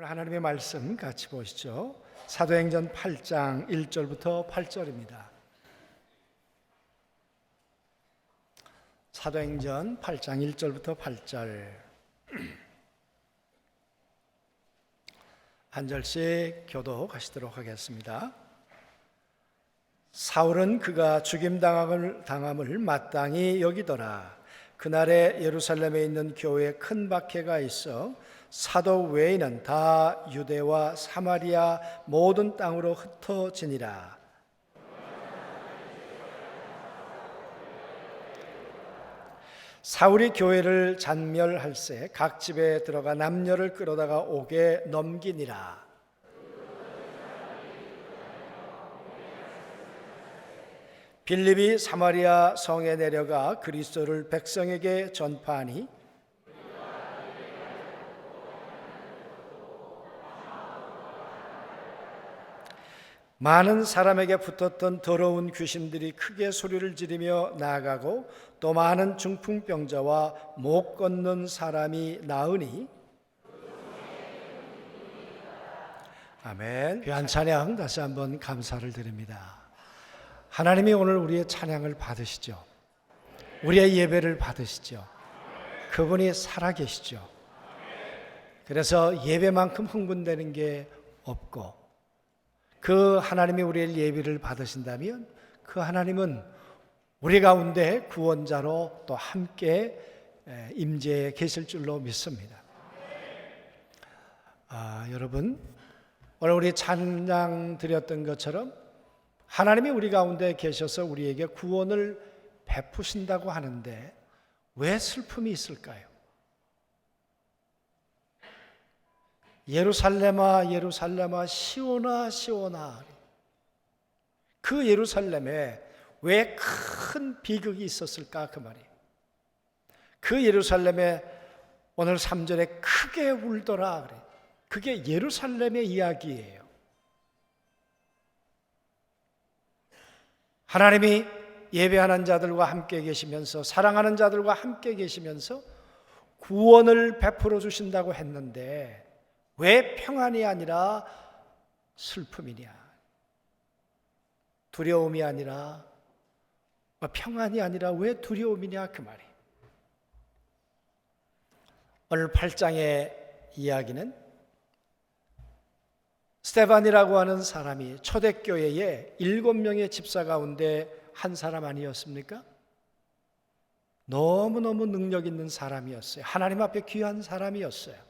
오늘 하나님의 말씀 같이 보시죠. 사도행전 8장 1절부터 8절입니다. 사도행전 8장 1절부터 8절 한 절씩 교독하시도록 하겠습니다. 사울은 그가 죽임당함을 마땅히 여기더라. 그날에 예루살렘에 있는 교회에 큰 박해가 있어 사도 외에는 다 유대와 사마리아 모든 땅으로 흩어지니라. 사울이 교회를 잔멸할세 각 집에 들어가 남녀를 끌어다가 옥에 넘기니라. 빌립이 사마리아 성에 내려가 그리스도를 백성에게 전파하니 많은 사람에게 붙었던 더러운 귀신들이 크게 소리를 지르며 나아가고 또 많은 중풍병자와 못 걷는 사람이 나으니 아멘. 귀한 찬양 다시 한번 감사를 드립니다. 하나님이 오늘 우리의 찬양을 받으시죠. 우리의 예배를 받으시죠. 그분이 살아계시죠. 그래서 예배만큼 흥분되는 게 없고 그 하나님이 우리의 예배를 받으신다면 그 하나님은 우리 가운데 구원자로 또 함께 임재해 계실 줄로 믿습니다. 여러분 오늘 우리 찬양 드렸던 것처럼 하나님이 우리 가운데 계셔서 우리에게 구원을 베푸신다고 하는데 왜 슬픔이 있을까요? 예루살렘아 예루살렘아 시온아 시온아, 그 예루살렘에 왜 큰 비극이 있었을까 그 말이에요. 그 예루살렘에 오늘 3절에 크게 울더라 그래. 그게 예루살렘의 이야기예요. 하나님이 예배하는 자들과 함께 계시면서 사랑하는 자들과 함께 계시면서 구원을 베풀어 주신다고 했는데 왜 평안이 아니라 슬픔이냐? 두려움이 아니라 평안이 아니라 왜 두려움이냐 그 말이에요. 오늘 8장의 이야기는 스데반이라고 하는 사람이 초대교회의 7명의 집사 가운데 한 사람 아니었습니까? 너무너무 능력 있는 사람이었어요. 하나님 앞에 귀한 사람이었어요.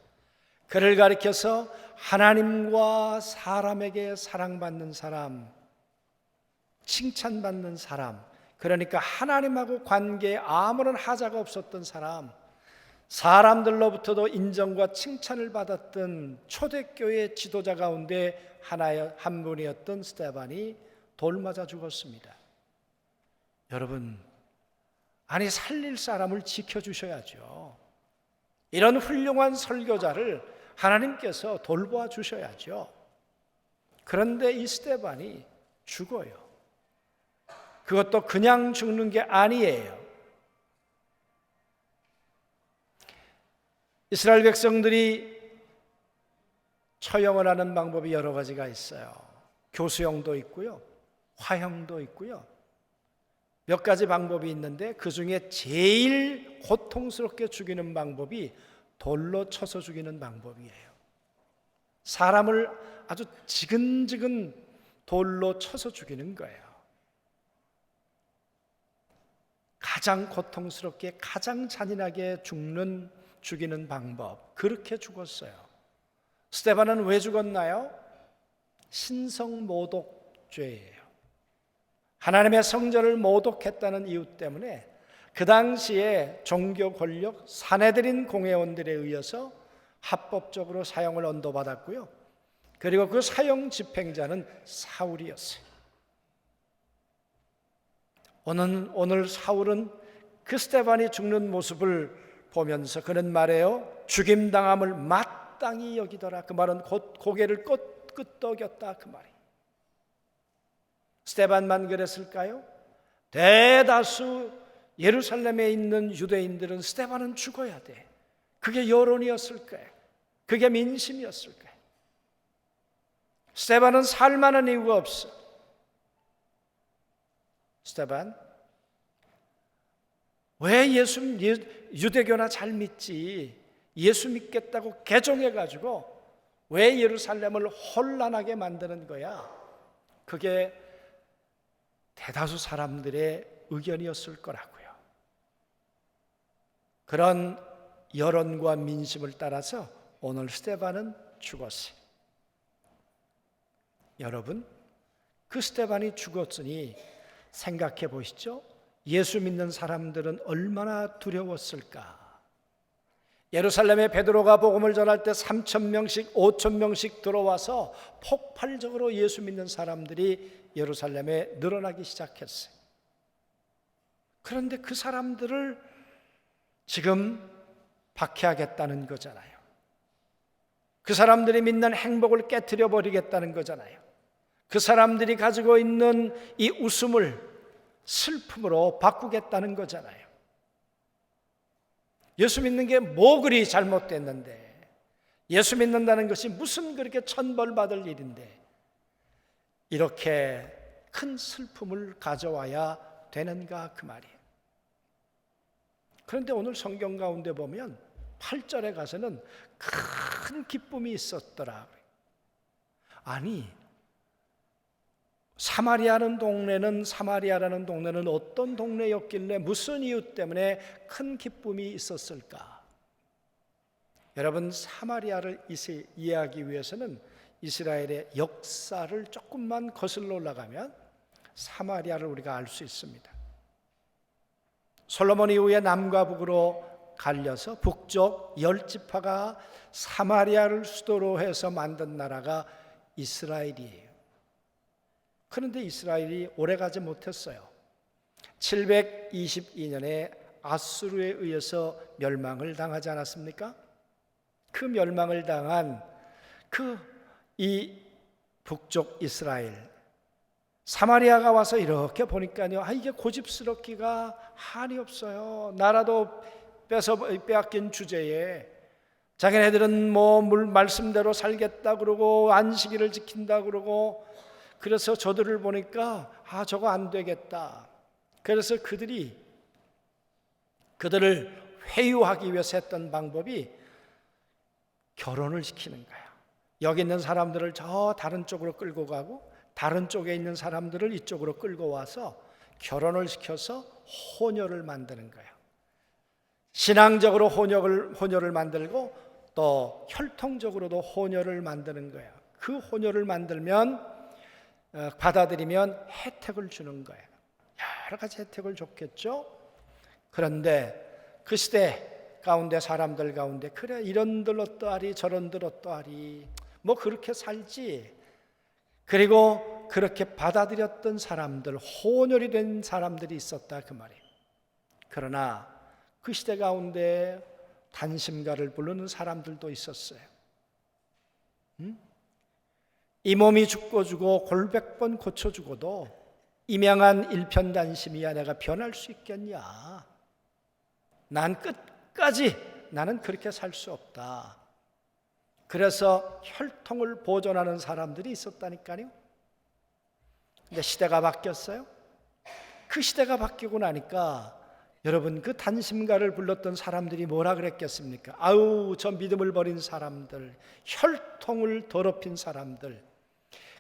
그를 가리켜서 하나님과 사람에게 사랑받는 사람, 칭찬받는 사람, 그러니까 하나님하고 관계에 아무런 하자가 없었던 사람, 사람들로부터도 인정과 칭찬을 받았던 초대교회 지도자 가운데 한 분이었던 스데반이 돌 맞아 죽었습니다. 여러분, 아니 살릴 사람을 지켜주셔야죠. 이런 훌륭한 설교자를 하나님께서 돌보아 주셔야죠. 그런데 이 스데반이 죽어요. 그것도 그냥 죽는 게 아니에요. 이스라엘 백성들이 처형을 하는 방법이 여러 가지가 있어요. 교수형도 있고요, 화형도 있고요. 몇 가지 방법이 있는데 그 중에 제일 고통스럽게 죽이는 방법이 돌로 쳐서 죽이는 방법이에요. 사람을 아주 지근지근 돌로 쳐서 죽이는 거예요. 가장 고통스럽게 가장 잔인하게 죽이는 방법, 그렇게 죽었어요. 스데반은 왜 죽었나요? 신성모독죄예요. 하나님의 성전을 모독했다는 이유 때문에 그 당시에 종교 권력 사내들인 공회원들에 의해서 합법적으로 사형을 언도받았고요. 그리고 그 사형 집행자는 사울이었어요. 오늘 사울은 그 스데반이 죽는 모습을 보면서 그는 말해요. 죽임당함을 마땅히 여기더라. 그 말은 곧 고개를 끄덕였다 그 말이. 스데반만 그랬을까요? 대다수 예루살렘에 있는 유대인들은 스데반은 죽어야 돼. 그게 여론이었을 거예요. 그게 민심이었을 거예요. 스데반은 살만한 이유가 없어. 스데반, 왜 유대교나 잘 믿지? 예수 믿겠다고 개종해가지고 왜 예루살렘을 혼란하게 만드는 거야? 그게 대다수 사람들의 의견이었을 거라고요. 그런 여론과 민심을 따라서 오늘 스데반은 죽었어요. 여러분, 그 스데반이 죽었으니 생각해 보시죠. 예수 믿는 사람들은 얼마나 두려웠을까? 예루살렘에 베드로가 복음을 전할 때 3,000명씩 5,000명씩 들어와서 폭발적으로 예수 믿는 사람들이 예루살렘에 늘어나기 시작했어요. 그런데 그 사람들을 지금 박해하겠다는 거잖아요. 그 사람들이 믿는 행복을 깨트려 버리겠다는 거잖아요. 그 사람들이 가지고 있는 이 웃음을 슬픔으로 바꾸겠다는 거잖아요. 예수 믿는 게 뭐 그리 잘못됐는데, 예수 믿는다는 것이 무슨 그렇게 천벌받을 일인데 이렇게 큰 슬픔을 가져와야 되는가 그 말이에요. 그런데 오늘 성경 가운데 보면 8절에 가서는 큰 기쁨이 있었더라. 아니, 사마리아라는 동네는 어떤 동네였길래 무슨 이유 때문에 큰 기쁨이 있었을까? 여러분, 사마리아를 이해하기 위해서는 이스라엘의 역사를 조금만 거슬러 올라가면 사마리아를 우리가 알 수 있습니다. 솔로몬 이후에 남과 북으로 갈려서 북쪽 10지파가 사마리아를 수도로 해서 만든 나라가 이스라엘이에요. 그런데 이스라엘이 오래가지 못했어요. 722년에 아수르에 의해서 멸망을 당하지 않았습니까? 그 멸망을 당한 이 북쪽 이스라엘, 사마리아가 와서 이렇게 보니까요, 이게 고집스럽기가 한이 없어요. 나라도 빼앗긴 주제에 자기네들은 말씀대로 살겠다 그러고 안식일을 지킨다 그러고, 그래서 저들을 보니까 저거 안 되겠다. 그래서 그들을 회유하기 위해서 했던 방법이 결혼을 시키는 거야. 여기 있는 사람들을 저 다른 쪽으로 끌고 가고 다른 쪽에 있는 사람들을 이쪽으로 끌고 와서 결혼을 시켜서 혼혈을 만드는 거야. 신앙적으로 혼혈을 만들고 또 혈통적으로도 혼혈을 만드는 거야. 그 혼혈을 받아들이면 혜택을 주는 거예요. 여러 가지 혜택을 줬겠죠. 그런데 그 시대 가운데 사람들 가운데 그래 이런들 어떠하리 저런들 어떠하리 그렇게 살지. 그리고 그렇게 받아들였던 사람들, 혼혈이 된 사람들이 있었다 그 말이에요. 그러나 그 시대 가운데 단심가를 부르는 사람들도 있었어요. 이 몸이 죽고 골백번 고쳐 죽어도 임양한 일편단심이야 내가 변할 수 있겠냐? 난 끝까지 나는 그렇게 살 수 없다. 그래서 혈통을 보존하는 사람들이 있었다니까요. 근데 시대가 바뀌었어요. 그 시대가 바뀌고 나니까 여러분, 그 단심가를 불렀던 사람들이 뭐라 그랬겠습니까? 아우, 저 믿음을 버린 사람들, 혈통을 더럽힌 사람들.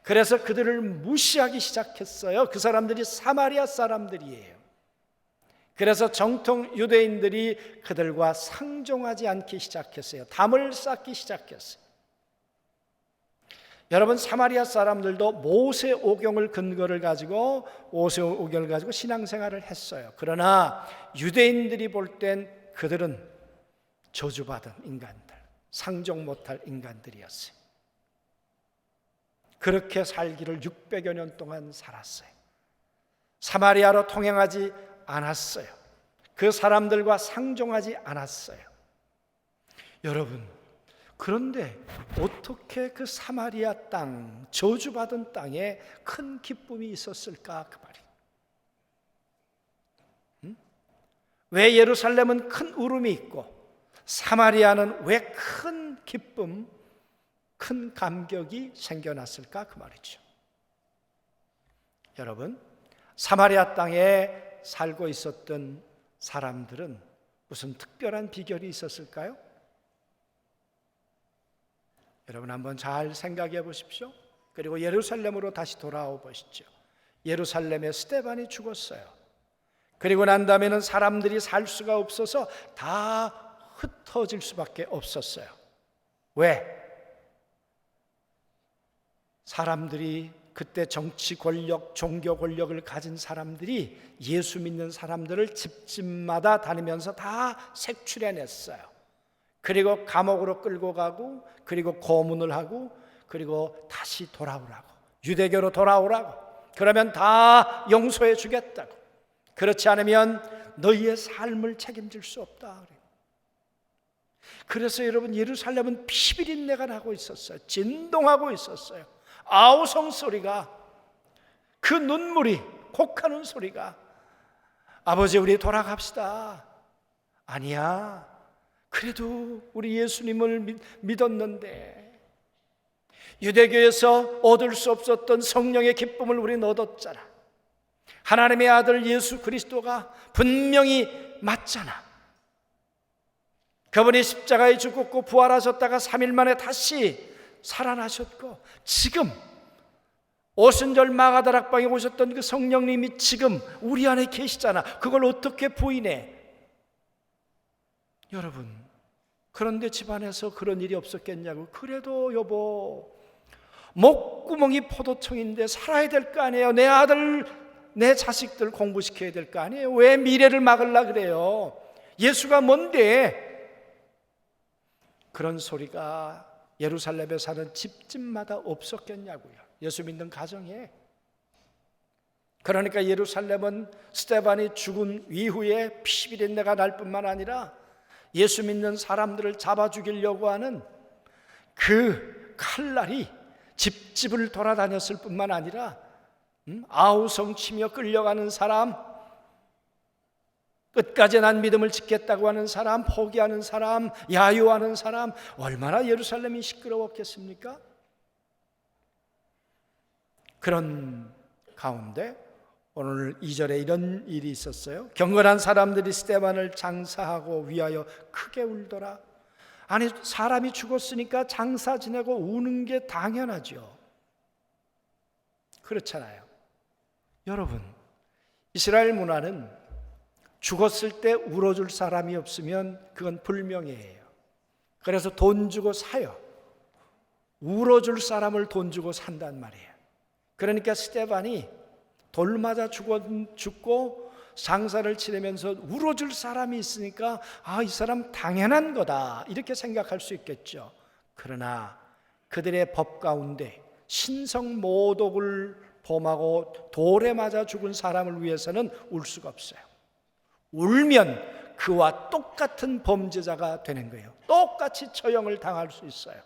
그래서 그들을 무시하기 시작했어요. 그 사람들이 사마리아 사람들이에요. 그래서 정통 유대인들이 그들과 상종하지 않기 시작했어요. 담을 쌓기 시작했어요. 여러분, 사마리아 사람들도 모세오경을 근거를 가지고 신앙생활을 했어요. 그러나 유대인들이 볼 땐 그들은 저주받은 인간들, 상종 못할 인간들이었어요. 그렇게 살기를 600여 년 동안 살았어요. 사마리아로 통행하지 않았어요. 그 사람들과 상종하지 않았어요. 여러분, 그런데 어떻게 그 사마리아 땅, 저주받은 땅에 큰 기쁨이 있었을까 그 말이에요. 왜 예루살렘은 큰 울음이 있고 사마리아는 왜 큰 기쁨, 큰 감격이 생겨났을까 그 말이죠. 여러분, 사마리아 땅에 살고 있었던 사람들은 무슨 특별한 비결이 있었을까요? 여러분 한번 잘 생각해 보십시오. 그리고 예루살렘으로 다시 돌아와 보시죠. 예루살렘에 스데반이 죽었어요. 그리고 난 다음에는 사람들이 살 수가 없어서 다 흩어질 수밖에 없었어요. 왜? 사람들이 그때 정치 권력, 종교 권력을 가진 사람들이 예수 믿는 사람들을 집집마다 다니면서 다 색출해냈어요. 그리고 감옥으로 끌고 가고, 그리고 고문을 하고, 그리고 다시 돌아오라고, 유대교로 돌아오라고, 그러면 다 용서해 주겠다고, 그렇지 않으면 너희의 삶을 책임질 수 없다. 그래서 여러분, 예루살렘은 피비린내가 나고 있었어요. 진동하고 있었어요. 아우성 소리가, 그 눈물이, 곡하는 소리가, 아버지 우리 돌아갑시다. 아니야, 그래도 우리 예수님을 믿었는데, 유대교에서 얻을 수 없었던 성령의 기쁨을 우리는 얻었잖아. 하나님의 아들 예수 그리스도가 분명히 맞잖아. 그분이 십자가에 죽었고 부활하셨다가 3일 만에 다시 살아나셨고, 지금 오순절 마가다락방에 오셨던 그 성령님이 지금 우리 안에 계시잖아. 그걸 어떻게 부인해? 여러분, 그런데 집안에서 그런 일이 없었겠냐고. 그래도 여보, 목구멍이 포도청인데 살아야 될 거 아니에요. 내 아들, 내 자식들 공부시켜야 될 거 아니에요. 왜 미래를 막으려 그래요? 예수가 뭔데? 그런 소리가 예루살렘에 사는 집집마다 없었겠냐고요. 예수 믿는 가정에. 그러니까 예루살렘은 스데반이 죽은 이후에 피비린내가 날 뿐만 아니라 예수 믿는 사람들을 잡아 죽이려고 하는 그 칼날이 집집을 돌아다녔을 뿐만 아니라 아우성치며 끌려가는 사람, 끝까지 난 믿음을 지켰다고 하는 사람, 포기하는 사람, 야유하는 사람, 얼마나 예루살렘이 시끄러웠겠습니까? 그런 가운데 오늘 2절에 이런 일이 있었어요. 경건한 사람들이 스데반을 장사하고 위하여 크게 울더라. 아니, 사람이 죽었으니까 장사 지내고 우는 게 당연하죠. 그렇잖아요. 여러분, 이스라엘 문화는 죽었을 때 울어줄 사람이 없으면 그건 불명예예요. 그래서 돈 주고 사요. 울어줄 사람을 돈 주고 산단 말이에요. 그러니까 스데반이 돌 맞아 죽고 장사를 치르면서 울어줄 사람이 있으니까 이 사람 당연한 거다, 이렇게 생각할 수 있겠죠. 그러나 그들의 법 가운데 신성 모독을 범하고 돌에 맞아 죽은 사람을 위해서는 울 수가 없어요. 울면 그와 똑같은 범죄자가 되는 거예요. 똑같이 처형을 당할 수 있어요.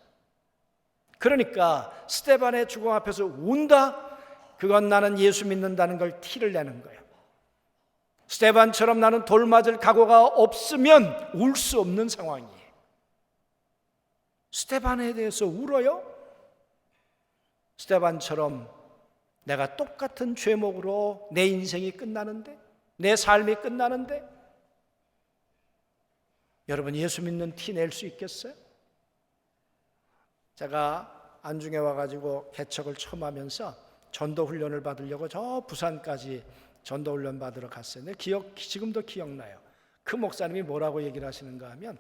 그러니까 스데반의 죽음 앞에서 운다? 그건 나는 예수 믿는다는 걸 티를 내는 거예요. 스데반처럼 나는 돌 맞을 각오가 없으면 울 수 없는 상황이에요. 스데반에 대해서 울어요? 스데반처럼 내가 똑같은 죄목으로 내 인생이 끝나는데, 내 삶이 끝나는데, 여러분 예수 믿는 티 낼 수 있겠어요? 제가 안중에 와가지고 개척을 처음 하면서 전도훈련을 받으려고 저 부산까지 전도훈련 받으러 갔어요. 근데 지금도 기억나요. 그 목사님이 뭐라고 얘기를 하시는가 하면,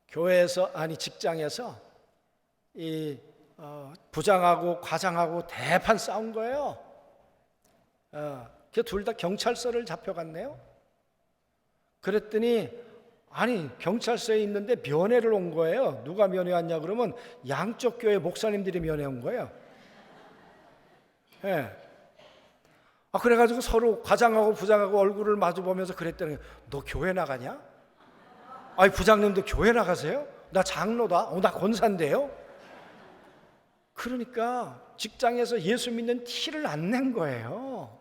교회에서, 직장에서 부장하고 과장하고 대판 싸운 거예요. 그 둘 다 경찰서를 잡혀갔네요. 그랬더니 경찰서에 있는데 면회를 온 거예요. 누가 면회 왔냐 그러면 양쪽 교회 목사님들이 면회 온 거예요. 예. 그래가지고 서로 과장하고 부장하고 얼굴을 마주 보면서 그랬더니, 너 교회 나가냐? 부장님도 교회 나가세요? 나 장로다. 나 권사인데요. 그러니까 직장에서 예수 믿는 티를 안 낸 거예요.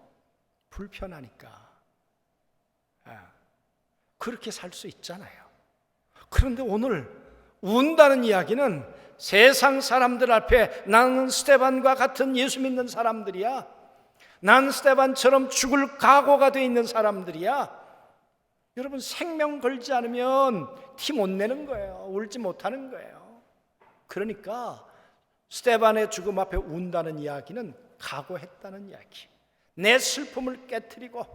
불편하니까. 그렇게 살 수 있잖아요. 그런데 오늘 운다는 이야기는 세상 사람들 앞에 나는 스데반과 같은 예수 믿는 사람들이야, 난 스데반처럼 죽을 각오가 돼 있는 사람들이야, 여러분 생명 걸지 않으면 티 못 내는 거예요. 울지 못하는 거예요. 그러니까 스데반의 죽음 앞에 운다는 이야기는 각오했다는 이야기. 내 슬픔을 깨트리고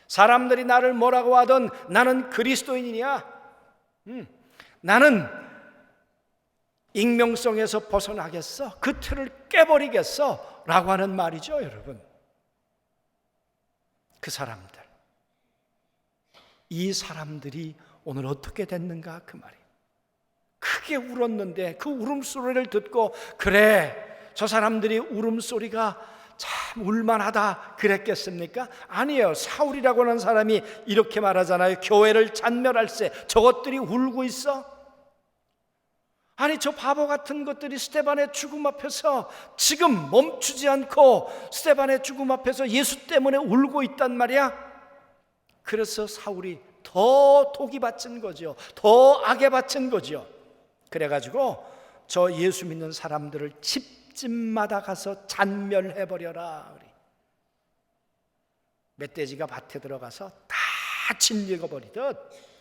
사람들이 나를 뭐라고 하든 나는 그리스도인이야, 나는 익명성에서 벗어나겠어, 그 틀을 깨버리겠어 라고 하는 말이죠. 여러분, 그 사람들, 이 사람들이 오늘 어떻게 됐는가 그 말이에요. 크게 울었는데 그 울음소리를 듣고 그래, 저 사람들이 울음소리가 참 울만하다 그랬겠습니까? 아니에요. 사울이라고 하는 사람이 이렇게 말하잖아요. 교회를 잔멸할 새 저것들이 울고 있어? 아니, 저 바보 같은 것들이 스데반의 죽음 앞에서 지금 멈추지 않고 스데반의 죽음 앞에서 예수 때문에 울고 있단 말이야. 그래서 사울이 더 독이 받친 거죠. 더 악에 받친 거죠. 그래가지고 저 예수 믿는 사람들을 집집마다 가서 잔멸해버려라. 멧돼지가 밭에 들어가서 다 짓이겨버리듯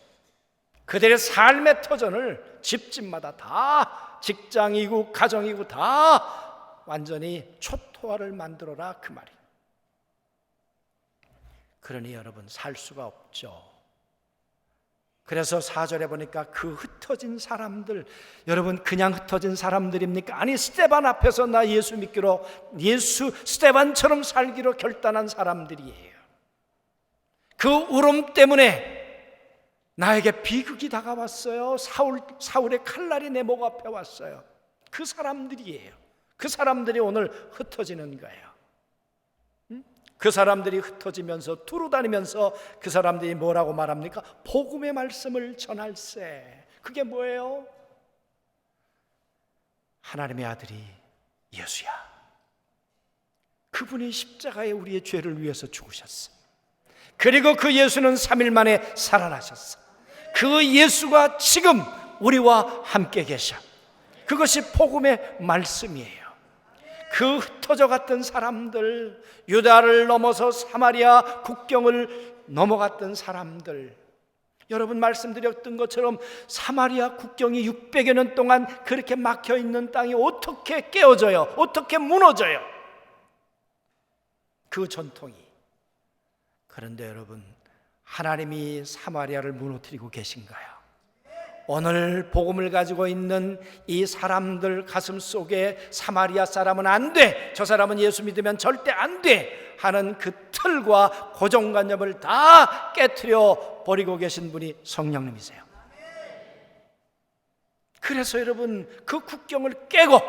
그들의 삶의 터전을 집집마다 다, 직장이고 가정이고 다 완전히 초토화를 만들어라 그 말이에요. 그러니 여러분 살 수가 없죠. 그래서 4절에 보니까 그 흩어진 사람들, 여러분 그냥 흩어진 사람들입니까? 아니, 스데반 앞에서 나 예수 믿기로, 스데반처럼 살기로 결단한 사람들이에요. 그 울음 때문에 나에게 비극이 다가왔어요. 사울의 칼날이 내 목 앞에 왔어요. 그 사람들이에요. 그 사람들이 오늘 흩어지는 거예요. 그 사람들이 흩어지면서 두루다니면서 그 사람들이 뭐라고 말합니까? 복음의 말씀을 전할세. 그게 뭐예요? 하나님의 아들이 예수야. 그분이 십자가에 우리의 죄를 위해서 죽으셨어. 그리고 그 예수는 3일 만에 살아나셨어. 그 예수가 지금 우리와 함께 계셔. 그것이 복음의 말씀이에요. 그 흩어져 갔던 사람들, 유다를 넘어서 사마리아 국경을 넘어갔던 사람들, 여러분 말씀드렸던 것처럼 사마리아 국경이 600여 년 동안 그렇게 막혀 있는 땅이 어떻게 깨어져요? 어떻게 무너져요? 그 전통이. 그런데 여러분, 하나님이 사마리아를 무너뜨리고 계신가요? 오늘 복음을 가지고 있는 이 사람들 가슴 속에 사마리아 사람은 안 돼, 저 사람은 예수 믿으면 절대 안 돼 하는 그 틀과 고정관념을 다 깨트려 버리고 계신 분이 성령님이세요. 그래서 여러분 그 국경을 깨고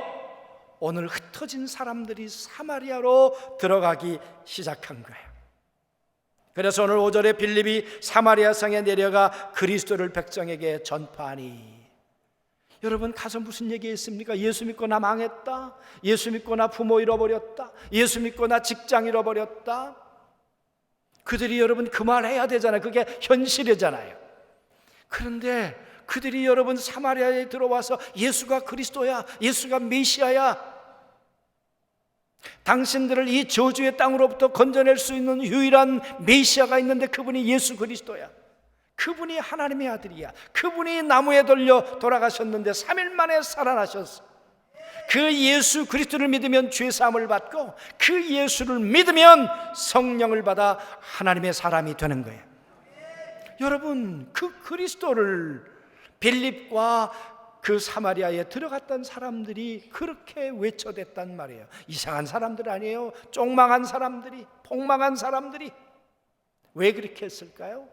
오늘 흩어진 사람들이 사마리아로 들어가기 시작한 거예요. 그래서 오늘 5절에 빌립이 사마리아 성에 내려가 그리스도를 백성에게 전파하니, 여러분 가서 무슨 얘기했습니까? 예수 믿고 나 망했다, 예수 믿고 나 부모 잃어버렸다, 예수 믿고 나 직장 잃어버렸다. 그들이 여러분 그 말 해야 되잖아요. 그게 현실이잖아요. 그런데 그들이 여러분 사마리아에 들어와서 예수가 그리스도야, 예수가 메시아야, 당신들을 이 저주의 땅으로부터 건져낼 수 있는 유일한 메시아가 있는데 그분이 예수 그리스도야. 그분이 하나님의 아들이야. 그분이 나무에 돌려 돌아가셨는데 3일 만에 살아나셨어. 그 예수 그리스도를 믿으면 죄사함을 받고 그 예수를 믿으면 성령을 받아 하나님의 사람이 되는 거예요. 여러분 그 그리스도를 빌립과 그 사마리아에 들어갔던 사람들이 그렇게 외쳐댔단 말이에요. 이상한 사람들 아니에요. 쪽망한 사람들이, 폭망한 사람들이. 왜 그렇게 했을까요?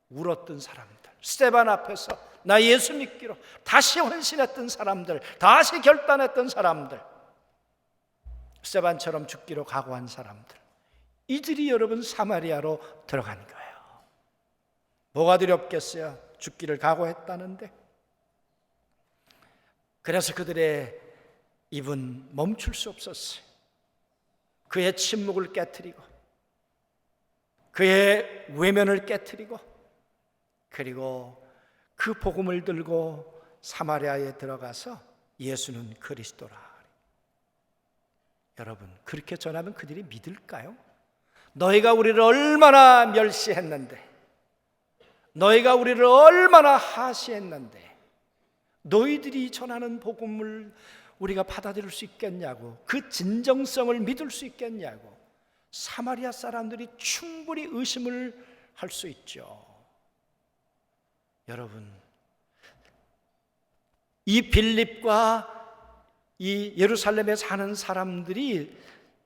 울었던 사람들, 스데반 앞에서 나 예수 믿기로 다시 헌신했던 사람들, 다시 결단했던 사람들, 스데반처럼 죽기로 각오한 사람들, 이들이 여러분 사마리아로 들어간 거예요. 뭐가 두렵겠어요? 죽기를 각오했다는데. 그래서 그들의 입은 멈출 수 없었어요. 그의 침묵을 깨트리고 그의 외면을 깨트리고 그리고 그 복음을 들고 사마리아에 들어가서 예수는 그리스도라. 여러분, 그렇게 전하면 그들이 믿을까요? 너희가 우리를 얼마나 멸시했는데, 너희가 우리를 얼마나 하시했는데 너희들이 전하는 복음을 우리가 받아들일 수 있겠냐고, 그 진정성을 믿을 수 있겠냐고 사마리아 사람들이 충분히 의심을 할 수 있죠. 여러분, 이 빌립과 이 예루살렘에 사는 사람들이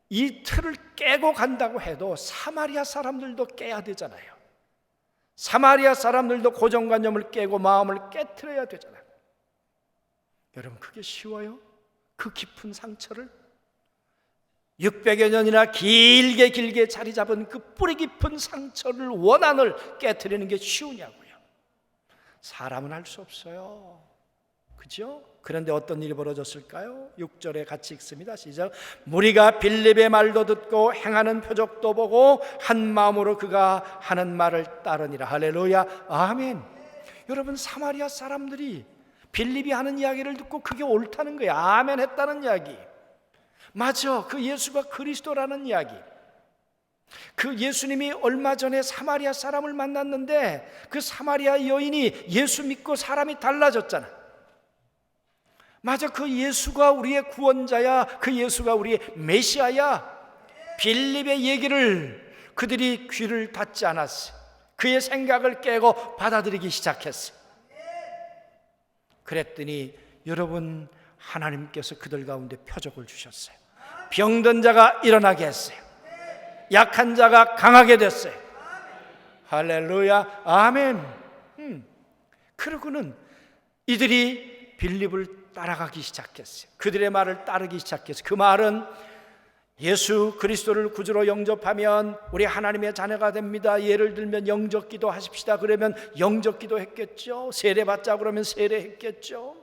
이 틀을 깨고 간다고 해도 사마리아 사람들도 깨야 되잖아요. 사마리아 사람들도 고정관념을 깨고 마음을 깨트려야 되잖아요. 여러분, 그게 쉬워요? 그 깊은 상처를 600여 년이나 길게 자리 잡은 그 뿌리 깊은 상처를, 원한을 깨트리는 게 쉬우냐고요. 사람은 할 수 없어요. 그죠? 그런데 어떤 일이 벌어졌을까요? 6절에 같이 읽습니다. 시작. 무리가 빌립의 말도 듣고 행하는 표적도 보고 한 마음으로 그가 하는 말을 따르니라. 할렐루야. 아멘. 여러분, 사마리아 사람들이 빌립이 하는 이야기를 듣고 그게 옳다는 거예요. 아멘 했다는 이야기. 맞아, 그 예수가 그리스도라는 이야기. 그 예수님이 얼마 전에 사마리아 사람을 만났는데 그 사마리아 여인이 예수 믿고 사람이 달라졌잖아. 맞아, 그 예수가 우리의 구원자야. 그 예수가 우리의 메시아야. 빌립의 얘기를 그들이 귀를 닫지 않았어. 그의 생각을 깨고 받아들이기 시작했어. 그랬더니 여러분, 하나님께서 그들 가운데 표적을 주셨어요. 병든 자가 일어나게 했어요. 약한 자가 강하게 됐어요. 할렐루야. 아멘. 그러고는 이들이 빌립을 따라가기 시작했어요. 그들의 말을 따르기 시작했어요. 그 말은 예수 그리스도를 구주로 영접하면 우리 하나님의 자녀가 됩니다. 예를 들면 영접기도 하십시다 그러면 영접기도 했겠죠. 세례받자 그러면 세례했겠죠.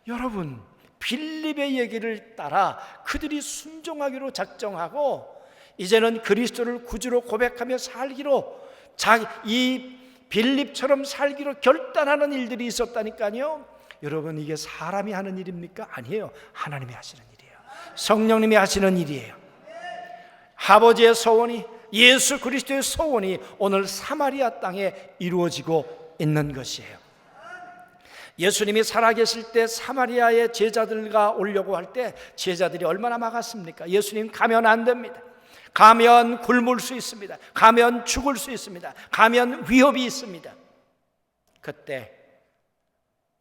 여러분, 빌립의 얘기를 따라 그들이 순종하기로 작정하고 이제는 그리스도를 구주로 고백하며 살기로, 이 빌립처럼 살기로 결단하는 일들이 있었다니까요. 여러분, 이게 사람이 하는 일입니까? 아니에요. 하나님이 하시는 일이에요. 성령님이 하시는 일이에요. 아버지의 소원이, 예수 그리스도의 소원이 오늘 사마리아 땅에 이루어지고 있는 것이에요. 예수님이 살아계실 때 사마리아의 제자들과 오려고 할 때 제자들이 얼마나 막았습니까? 예수님 가면 안 됩니다. 가면 굶을 수 있습니다. 가면 죽을 수 있습니다. 가면 위협이 있습니다. 그때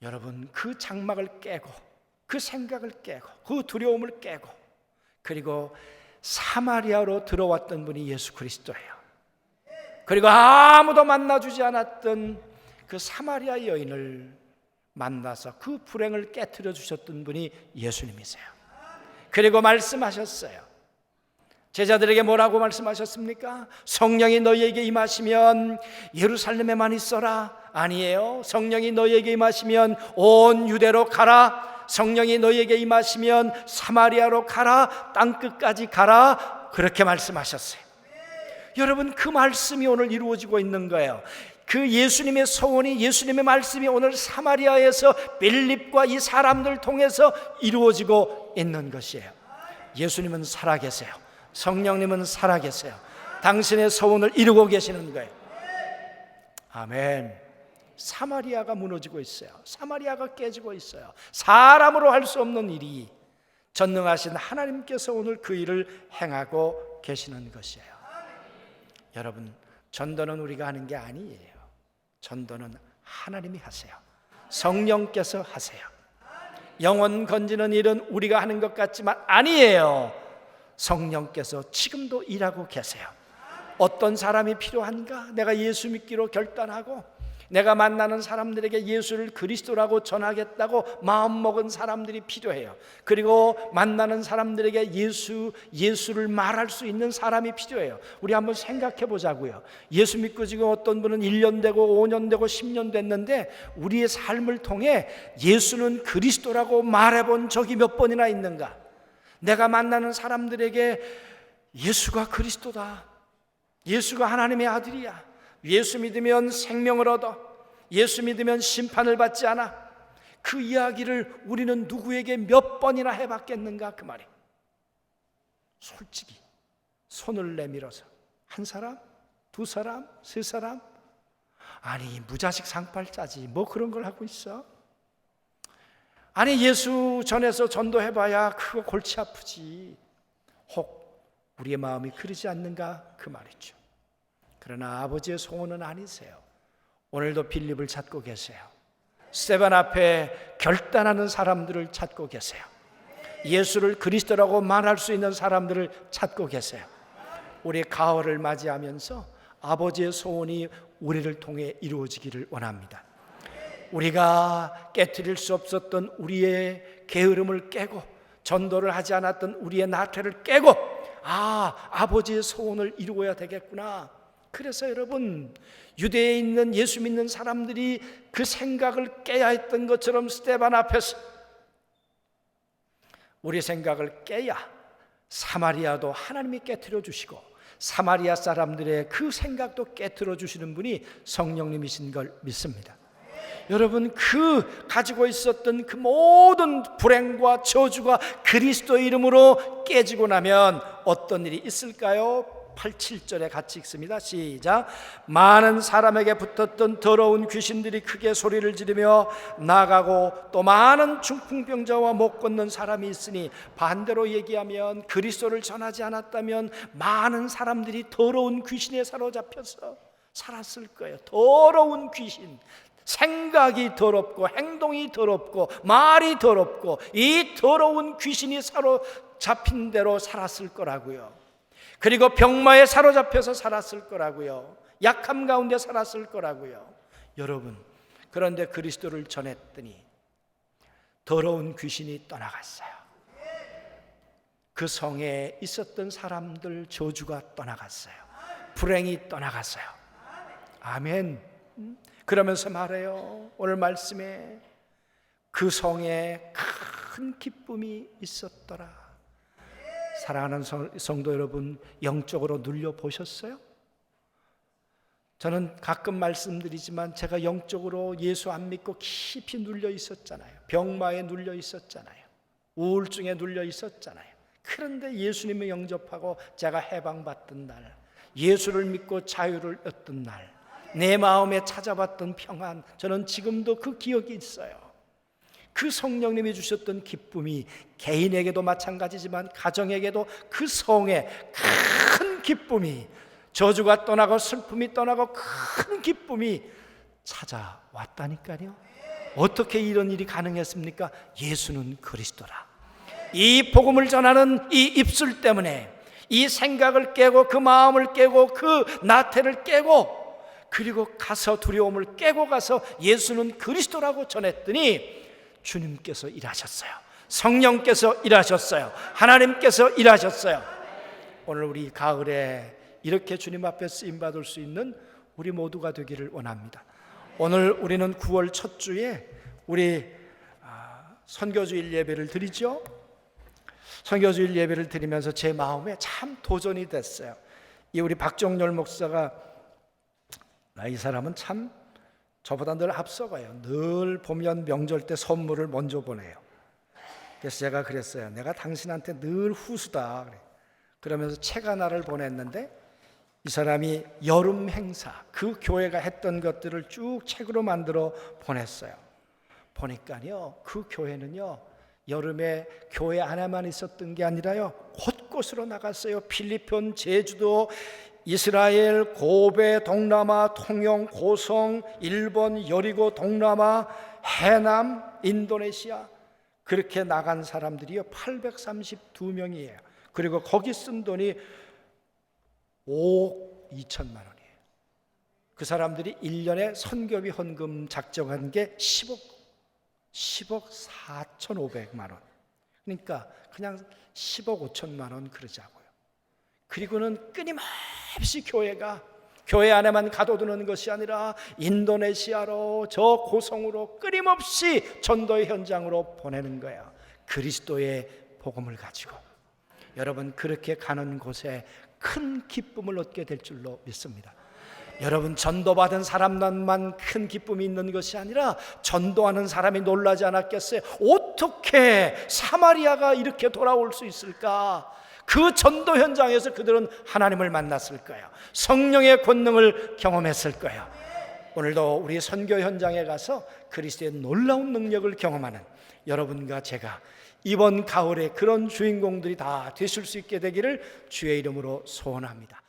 여러분, 그 장막을 깨고, 그 생각을 깨고, 그 두려움을 깨고, 그리고 사마리아로 들어왔던 분이 예수 그리스도예요. 그리고 아무도 만나주지 않았던 그 사마리아 여인을 만나서 그 불행을 깨트려 주셨던 분이 예수님이세요. 그리고 말씀하셨어요. 제자들에게 뭐라고 말씀하셨습니까? 성령이 너희에게 임하시면 예루살렘에만 있어라. 아니에요. 성령이 너희에게 임하시면 온 유대로 가라. 성령이 너희에게 임하시면 사마리아로 가라. 땅끝까지 가라. 그렇게 말씀하셨어요. 여러분, 그 말씀이 오늘 이루어지고 있는 거예요. 그 예수님의 소원이, 예수님의 말씀이 오늘 사마리아에서 빌립과 이 사람들 통해서 이루어지고 있는 것이에요. 예수님은 살아계세요. 성령님은 살아계세요. 당신의 소원을 이루고 계시는 거예요. 아멘. 사마리아가 무너지고 있어요. 사마리아가 깨지고 있어요. 사람으로 할 수 없는 일이 전능하신 하나님께서 오늘 그 일을 행하고 계시는 것이에요. 여러분, 전도는 우리가 하는 게 아니에요. 전도는 하나님이 하세요. 성령께서 하세요. 영혼 건지는 일은 우리가 하는 것 같지만 아니에요. 성령께서 지금도 일하고 계세요. 어떤 사람이 필요한가? 내가 예수 믿기로 결단하고 내가 만나는 사람들에게 예수를 그리스도라고 전하겠다고 마음먹은 사람들이 필요해요. 그리고 만나는 사람들에게 예수를 말할 수 있는 사람이 필요해요. 우리 한번 생각해 보자고요. 예수 믿고 지금 어떤 분은 1년 되고 5년 되고 10년 됐는데 우리의 삶을 통해 예수는 그리스도라고 말해본 적이 몇 번이나 있는가? 내가 만나는 사람들에게 예수가 그리스도다, 예수가 하나님의 아들이야, 예수 믿으면 생명을 얻어, 예수 믿으면 심판을 받지 않아, 그 이야기를 우리는 누구에게 몇 번이나 해봤겠는가 그 말이에요. 솔직히 손을 내밀어서 한 사람, 두 사람, 세 사람, 아니 무자식 상팔자지 뭐 그런 걸 하고 있어? 아니 예수 전해서 전도해봐야 그거 골치 아프지. 혹 우리의 마음이 그러지 않는가 그 말이죠. 그러나 아버지의 소원은 아니세요. 오늘도 빌립을 찾고 계세요. 스데반 앞에 결단하는 사람들을 찾고 계세요. 예수를 그리스도라고 말할 수 있는 사람들을 찾고 계세요. 우리 가을을 맞이하면서 아버지의 소원이 우리를 통해 이루어지기를 원합니다. 우리가 깨트릴 수 없었던 우리의 게으름을 깨고 전도를 하지 않았던 우리의 나태를 깨고 아버지의 소원을 이루어야 되겠구나. 그래서 여러분 유대에 있는 예수 믿는 사람들이 그 생각을 깨야 했던 것처럼 스데반 앞에서 우리 생각을 깨야 사마리아도 하나님이 깨트려 주시고 사마리아 사람들의 그 생각도 깨트려 주시는 분이 성령님이신 걸 믿습니다. 여러분 그 가지고 있었던 그 모든 불행과 저주가 그리스도의 이름으로 깨지고 나면 어떤 일이 있을까요? 8, 7절에 같이 읽습니다. 시작. 많은 사람에게 붙었던 더러운 귀신들이 크게 소리를 지르며 나가고 또 많은 중풍병자와 못 걷는 사람이 있으니, 반대로 얘기하면 그리스도를 전하지 않았다면 많은 사람들이 더러운 귀신에 사로잡혀서 살았을 거예요. 더러운 귀신, 생각이 더럽고 행동이 더럽고 말이 더럽고 이 더러운 귀신이 사로잡힌 대로 살았을 거라고요. 그리고 병마에 사로잡혀서 살았을 거라고요. 약함 가운데 살았을 거라고요. 여러분, 그런데 그리스도를 전했더니 더러운 귀신이 떠나갔어요. 그 성에 있었던 사람들 저주가 떠나갔어요. 불행이 떠나갔어요. 아멘. 그러면서 말해요. 오늘 말씀에 그 성에 큰 기쁨이 있었더라. 사랑하는 성도 여러분, 영적으로 눌려보셨어요? 저는 가끔 말씀드리지만 제가 영적으로 예수 안 믿고 깊이 눌려 있었잖아요. 병마에 눌려 있었잖아요. 우울증에 눌려 있었잖아요. 그런데 예수님을 영접하고 제가 해방받던 날, 예수를 믿고 자유를 얻던 날, 내 마음에 찾아봤던 평안, 저는 지금도 그 기억이 있어요. 그 성령님이 주셨던 기쁨이 개인에게도 마찬가지지만 가정에게도 그 성에 큰 기쁨이, 저주가 떠나고 슬픔이 떠나고 큰 기쁨이 찾아왔다니까요. 어떻게 이런 일이 가능했습니까? 예수는 그리스도라. 이 복음을 전하는 이 입술 때문에 이 생각을 깨고 그 마음을 깨고 그 나태를 깨고 그리고 가서 두려움을 깨고 가서 예수는 그리스도라고 전했더니 주님께서 일하셨어요. 성령께서 일하셨어요. 하나님께서 일하셨어요. 오늘 우리 가을에 이렇게 주님 앞에 쓰임받을 수 있는 우리 모두가 되기를 원합니다. 오늘 우리는 9월 첫 주에 우리 선교주일 예배를 드리죠. 선교주일 예배를 드리면서 제 마음에 참 도전이 됐어요. 이 우리 박정열 목사가 이 사람은 참 저보다 늘 앞서가요. 늘 보면 명절 때 선물을 먼저 보내요. 그래서 제가 그랬어요. 내가 당신한테 늘 후수다. 그러면서 책 하나를 보냈는데 이 사람이 여름 행사, 그 교회가 했던 것들을 쭉 책으로 만들어 보냈어요. 보니까요, 그 교회는요, 여름에 교회 안에만 있었던 게 아니라요, 곳곳으로 나갔어요. 필리핀, 제주도, 이스라엘, 고베, 동남아, 통영, 고성, 일본, 여리고, 동남아, 해남, 인도네시아, 그렇게 나간 사람들이요 832명이에요. 그리고 거기 쓴 돈이 5억 2천만 원이에요. 그 사람들이 1년에 선교비 헌금 작정한 게 10억 4,500만 원. 그러니까 그냥 10억 5천만 원 그러자고요. 그리고는 끊임없이 교회 안에만 가둬두는 것이 아니라 인도네시아로 저 고성으로 끊임없이 전도의 현장으로 보내는 거예요. 그리스도의 복음을 가지고. 여러분, 그렇게 가는 곳에 큰 기쁨을 얻게 될 줄로 믿습니다. 여러분, 전도받은 사람만 큰 기쁨이 있는 것이 아니라 전도하는 사람이 놀라지 않았겠어요? 어떻게 사마리아가 이렇게 돌아올 수 있을까? 그 전도 현장에서 그들은 하나님을 만났을 거예요. 성령의 권능을 경험했을 거예요. 오늘도 우리 선교 현장에 가서 그리스도의 놀라운 능력을 경험하는 여러분과 제가 이번 가을에 그런 주인공들이 다 되실 수 있게 되기를 주의 이름으로 소원합니다.